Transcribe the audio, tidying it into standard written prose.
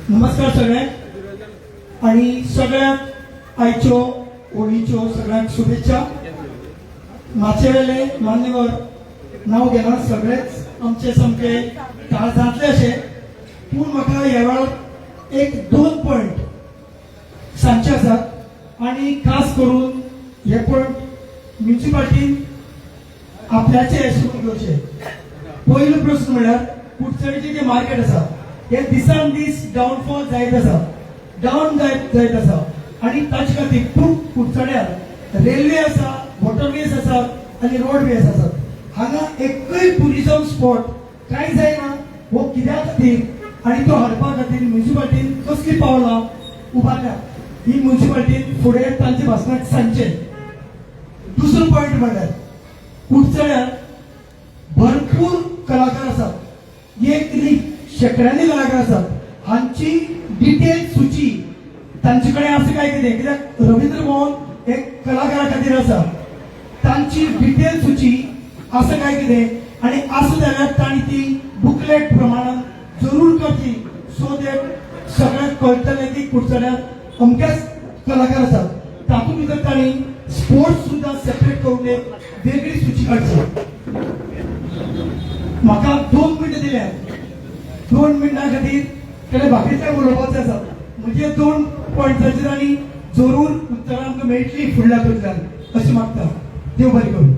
नमस्कार सगळ्यांक आणि सगळ्यांक आयच्यो होळीच्यो सगळ्यांक शुभेच्छा। माचे वेले मान्यवर नाव घेना सगळेच आमचे सामके काळजांतले अशे, पूण म्हाका ह्या वेळार एक दोन पॉइंट सांगचे आसात आणि खास करून हे पॉइंट म्युनिसिपालिटीन आपल्याचे अशें घेवचे। पयलो प्रश्न म्हळ्यार कुडचडेचें जे मार्केट आसा हे दिसान दीस डाउनफॉल जायत आसा, डाउन जायत आसा आणि ताचे खातीर खूब कुडचड्यार रेल्वे आसा, वॉटरवेज आसात आणि रोडवेज आसात। हांगा एकय टुरिझम स्पॉट काय जायना। हो कित्या खातीर आणि तो हाडपा खातीर म्युनिसिपालिटीन कसली पावलां उबारल्या ही म्युनिसिपालिटीन फुडें तांचे भाशणाक सांगचे। दुसरो पॉइंट म्हणल्यार कुडचड्यार भरपूर कलाकार आसात, एक न्ही शेकड्यांनी कलाकार आसात। हांची डिटेल सूची तांचे कडेन आसा काय कितें, कित्याक रवींद्र भवन एक कलाकारा खातीर आसा, तांची डिटेल सूची आसा काय कितें आणि आसा जाल्यार तांणी ती बुकलेट प्रमाणान जरूर करची, सो दॅट सगळ्यांक कळटलें की कुडचड्यार अमकेच कलाकार आसात। तातूंत भितर तांणी स्पोर्ट्स सुद्दां सेपरेट करून एक वेगळी सूची काडची। म्हाका 2 मिनटां दिल्यात, 2 मिनटां खातीर तेणे बाकीचे उलोवपाचें आसा। म्हणजे 2 पॉयंट्साचेर आनी जरूर उत्तरां आमकां मेळटली फुडल्या तोंतल्यान अशें मागता। देव बरें करूं।